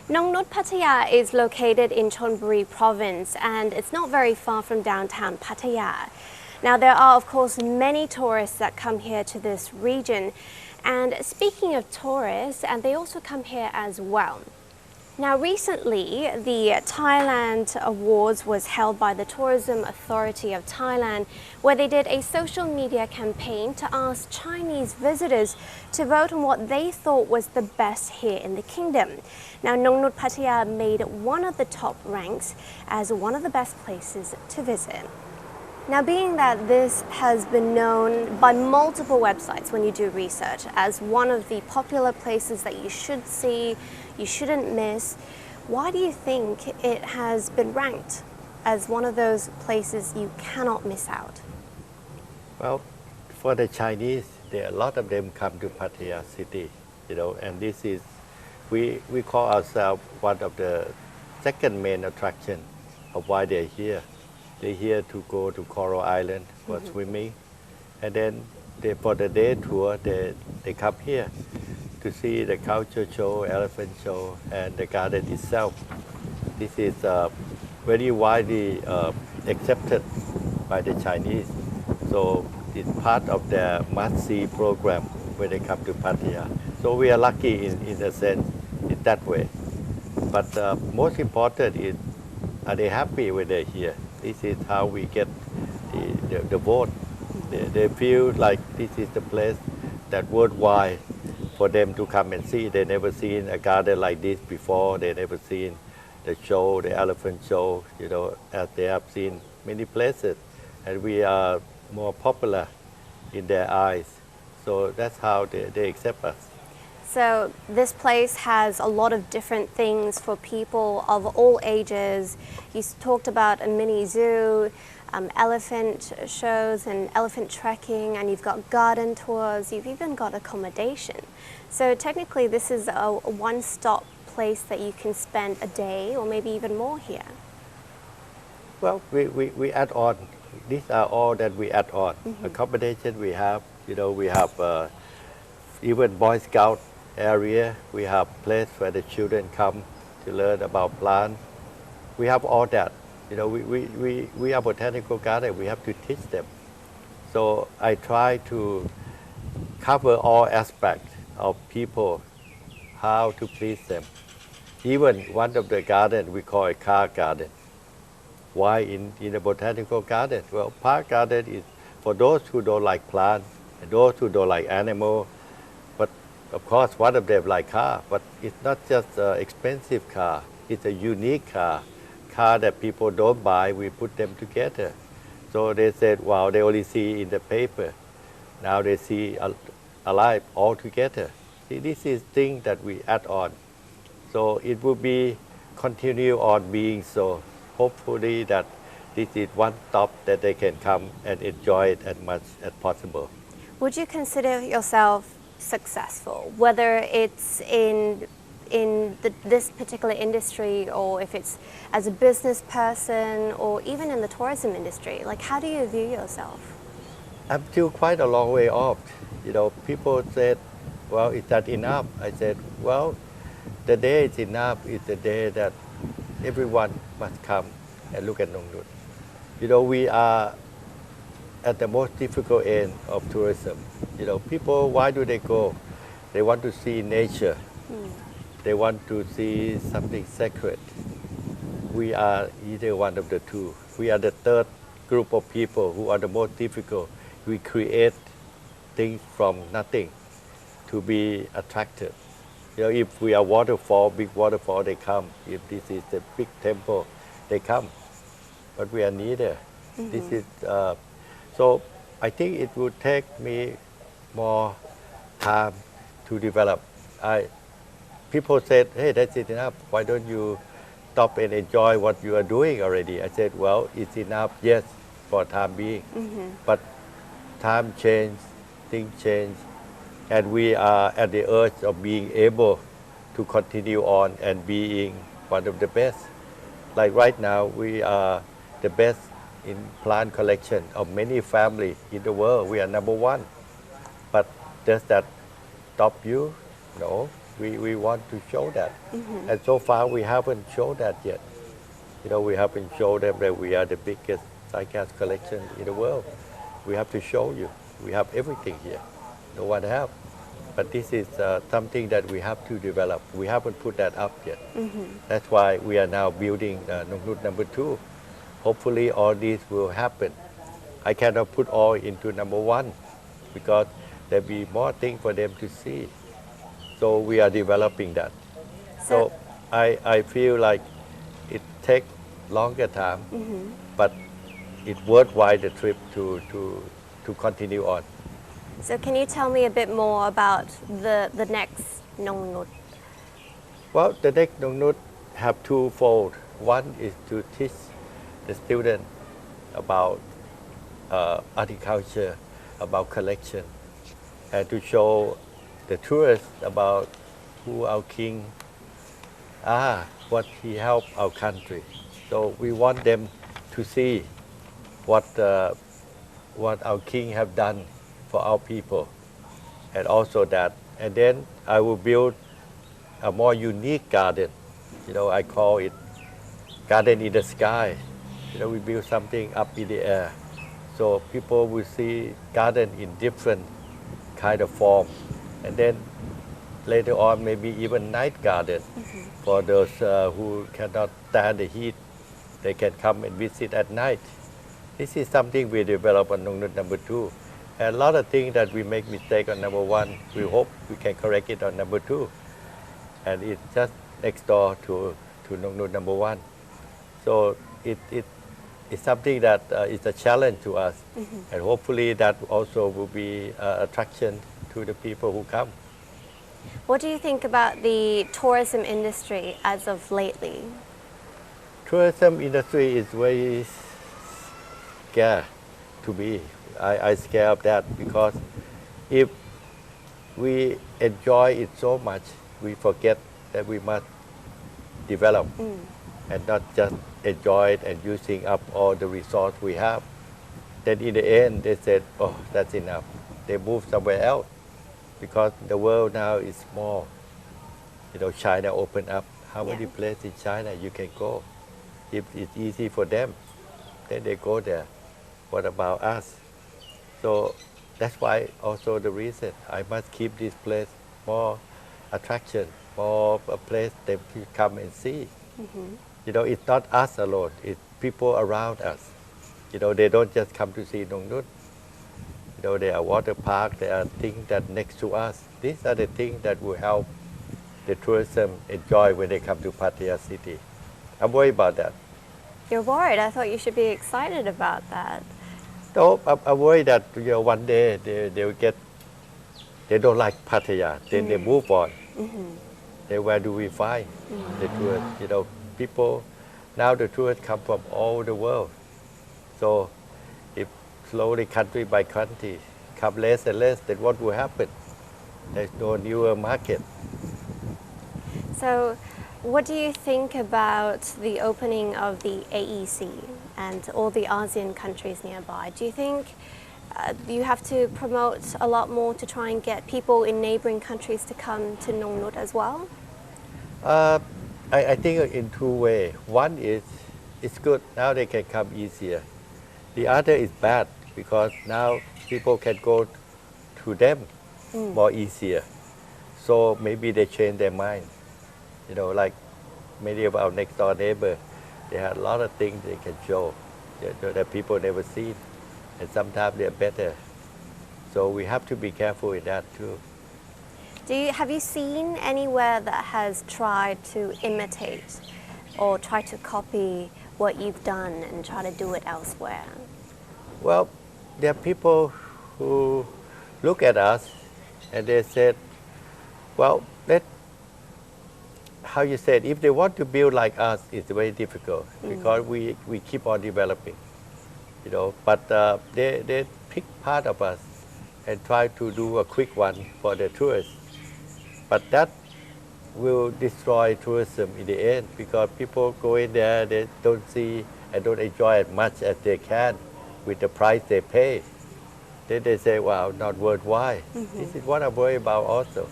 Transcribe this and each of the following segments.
NONGNUCH Pattaya is located in Chonburi province and it's not very far from downtown Pattaya. Now there are of course many tourists that come here to this region, and speaking of tourists, and they also come here as well. Now recently the Thailand Awards was held by the Tourism Authority of Thailand, where they did a social media campaign to ask Chinese visitors to vote on what they thought was the best here in the kingdom. Now NONGNUCH Pattaya made one of the top ranks as one of the best places to visit. Now, being that this has been known by multiple websites when you do research as one of the popular places that you should see, you shouldn't miss, why do you think it has been ranked as one of those places you cannot miss out? Well, for the Chinese, a lot of them come to Pattaya city, and this is, we call ourselves one of the second main attraction of why they're here. They're here to go to Coral Island for swimming, and then for the day tour, they come here to see the culture show, elephant show, and the garden itself. This is very widely accepted by the Chinese, so it's part of their must-see program when they come to Pattaya. So we are lucky in a sense, in that way. But most important is, are they happy when they're here? This is how we get the vote. They feel like this is the place that worthwhile for them to come and see. They never seen a garden like this before. They never seen the show, the elephant show, as they have seen many places. And we are more popular in their eyes. So that's how they accept us. So this place has a lot of different things for people of all ages. You talked about a mini zoo, elephant shows and elephant trekking, and you've got garden tours, you've even got accommodation. So technically this is a one-stop place that you can spend a day or maybe even more here. Well, we add on. These are all that we add on. Accommodation we have, we have even Boy Scout area. We have place where the children come to learn about plants. We have all that. We are botanical garden. We have to teach them. So I try to cover all aspects of people, how to please them. Even one of the garden we call a car garden. Why in a botanical garden? Well, park garden is for those who don't like plants, and those who don't like animals. But of course, one of them like car, but it's not just an expensive car. It's a unique car that people don't buy. We put them together. So they said, wow, they only see in the paper. Now they see alive all together. See, this is thing that we add on. So it will be continue on being so. Hopefully that this is one stop that they can come and enjoy it as much as possible. Would you consider yourself successful, whether it's in this particular industry or if it's as a business person or even in the tourism industry? Like, how do you view yourself? I'm still quite a long way off. People said, well, is that enough? I said, well, the day is enough is the day that everyone must come and look at NONGNUCH. We are at the most difficult end of tourism. People, why do they go? They want to see nature. They want to see something sacred. We are either one of the two. We are the third group of people who are the most difficult. We create things from nothing to be attractive. If we are waterfall, big waterfall, they come. If this is a big temple, they come. But we are neither. This is so I think it would take me more time to develop. People said, hey, that's it enough. Why don't you stop and enjoy what you are doing already? I said, well, it's enough, yes, for time being. But time change, things change. And we are at the urge of being able to continue on and being one of the best. Like right now, we are the best in plant collection of many families in the world. We are number one. But does that stop you? No. We want to show that. And so far, we haven't shown that yet. We haven't shown them that we are the biggest cycad collection in the world. We have to show you. We have everything here. No one have. But this is something that we have to develop. We haven't put that up yet. That's why we are now building NONGNUCH number 2. Hopefully, all this will happen. I cannot put all into number 1 because there'll be more things for them to see. So we are developing that. So I feel like it takes longer time, but it's worthwhile the trip to continue on. So can you tell me a bit more about the next NONGNUCH? Well, the next NONGNUCH have twofold. One is to teach the student about horticulture, about collection, and to show the tourists about who our king are, what he helped our country. So we want them to see what our king have done for our people, and also that. And then I will build a more unique garden. I call it garden in the sky. We build something up in the air, so people will see garden in different kind of form. And then later on, maybe even night garden for those who cannot stand the heat. They can come and visit at night. This is something we develop on NONGNUCH number 2. And a lot of things that we make mistake on number 1, we hope we can correct it on number 2. And it's just next door to NONGNUCH number 1. So it's something that is a challenge to us. And hopefully that also will be attraction to the people who come. What do you think about the tourism industry as of lately? Tourism industry is very scary to me. I scare of that because if we enjoy it so much, we forget that we must develop and not just enjoy it and using up all the resources we have. Then in the end, they said, oh, that's enough. They move somewhere else because the world now is small. China opened up. How many places in China you can go? If it's easy for them, then they go there. What about us? So that's why also the reason I must keep this place more attraction, more a place they can come and see. It's not us alone, it's people around us. They don't just come to see NONGNUCH. There are water parks, there are things that next to us. These are the things that will help the tourism enjoy when they come to Pattaya City. I'm worried about that. You're worried? I thought you should be excited about that. No, I'm worried that one day they don't like Pattaya, then they move on. Then where do we find the tourists? People, now the tourists come from all the world. So if slowly country by country come less and less, then what will happen? There's no newer market. So what do you think about the opening of the AEC and all the ASEAN countries nearby? Do you think you have to promote a lot more to try and get people in neighboring countries to come to NONGNUCH as well? I think in two ways. One is it's good, now they can come easier. The other is bad because now people can go to them more easier. So maybe they change their mind. Like many of our next door neighbors, they have a lot of things they can show that people never seen, and sometimes they're better. So we have to be careful in that too. Have you seen anywhere that has tried to imitate or try to copy what you've done and try to do it elsewhere? Well, there are people who look at us and they said, well, how you said, if they want to build like us, it's very difficult because we keep on developing, But they pick part of us and try to do a quick one for the tourists. But that will destroy tourism in the end because people go in there, they don't see and don't enjoy as much as they can with the price they pay. Then they say, wow, not worthwhile. This is what I worry about also.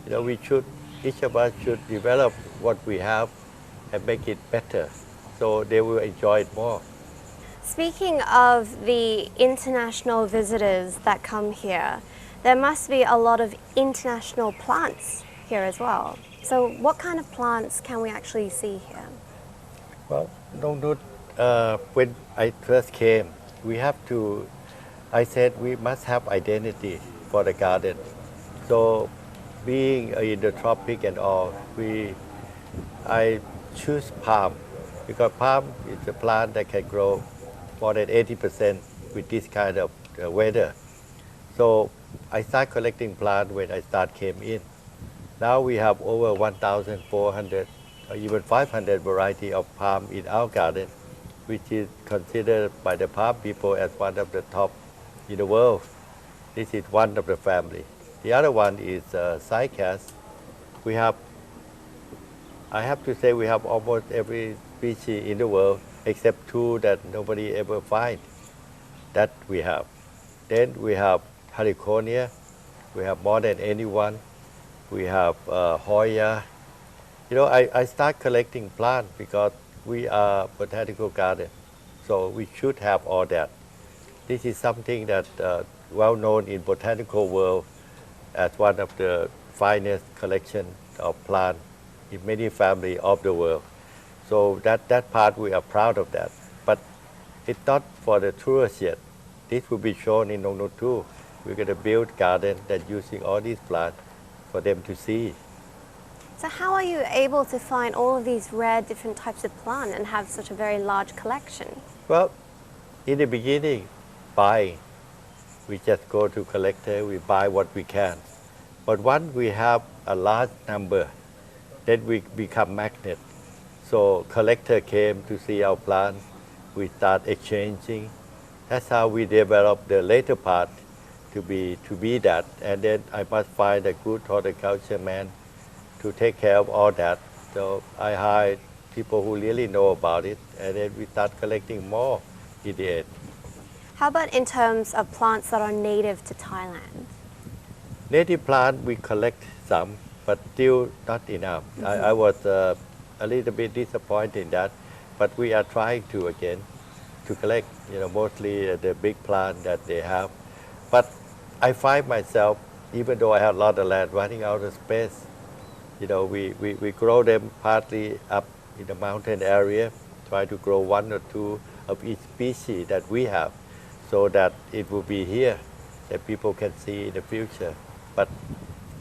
We should each of us should develop what we have and make it better so they will enjoy it more. Speaking of the international visitors that come here, there must be a lot of international plants here as well. So what kind of plants can we actually see here? Well, when I first came, I said we must have identity for the garden. So being in the tropic and all, I choose palm because palm is a plant that can grow more than 80% with this kind of weather. So I start collecting plants when I came in. Now we have over 1,400 or even 500 variety of palm in our garden, which is considered by the palm people as one of the top in the world. This is one of the family. The other one is cycas. I have to say we have almost every species in the world except two that nobody ever find. That we have. Then we have heliconia. We have more than anyone. We have Hoya. I start collecting plants because we are botanical garden, so we should have all that. This is something that well known in botanical world as one of the finest collection of plants in many families of the world. So that part we are proud of that. But it's not for the tourists yet. This will be shown in NONGNUCH too. We're going to build garden that using all these plants for them to see. So how are you able to find all of these rare different types of plant and have such a very large collection? Well, in the beginning, buying. We just go to collector, we buy what we can. But once we have a large number, then we become magnet. So collector came to see our plant, we start exchanging. That's how we develop the later part to be that. And then I must find a good horticulture man to take care of all that. So I hired people who really know about it, and then we start collecting more in the end. How about in terms of plants that are native to Thailand? Native plant we collect some, but still not enough. I was a little bit disappointed in that, but we are trying to collect, mostly the big plant that they have. But I find myself, even though I have a lot of land, running out of space. We grow them partly up in the mountain area, try to grow one or two of each species that we have, so that it will be here that people can see in the future. But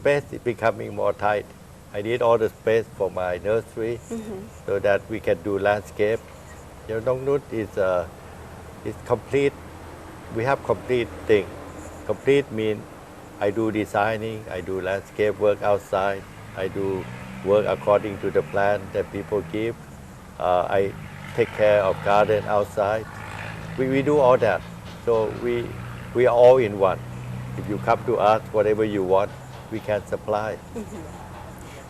space is becoming more tight. I need all the space for my nursery so that we can do landscape. NONGNUCH is complete. We have complete thing. Complete means I do designing, I do landscape work outside, I do work according to the plan that people give. I take care of garden outside. We do all that. So we are all in one. If you come to us, whatever you want, we can supply.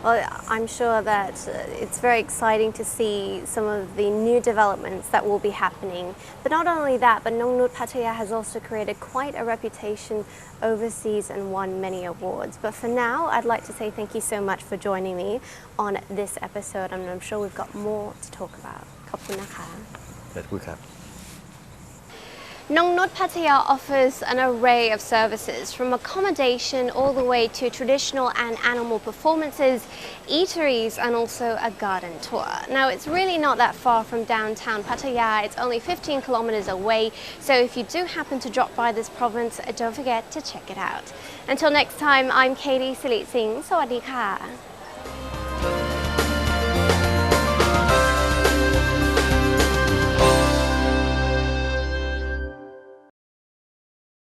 Well, I'm sure that it's very exciting to see some of the new developments that will be happening. But not only that, but NONGNUCH Pattaya has also created quite a reputation overseas and won many awards. But for now, I'd like to say thank you so much for joining me on this episode, and I'm sure we've got more to talk about. ขอบคุณนะคะ That's good. NONGNUCH Pattaya offers an array of services from accommodation all the way to traditional and animal performances, eateries and also a garden tour. Now it's really not that far from downtown Pattaya, it's only 15 kilometers away, so if you do happen to drop by this province, don't forget to check it out. Until next time, I'm Katie Silit Singh, สวัสดีค่ะ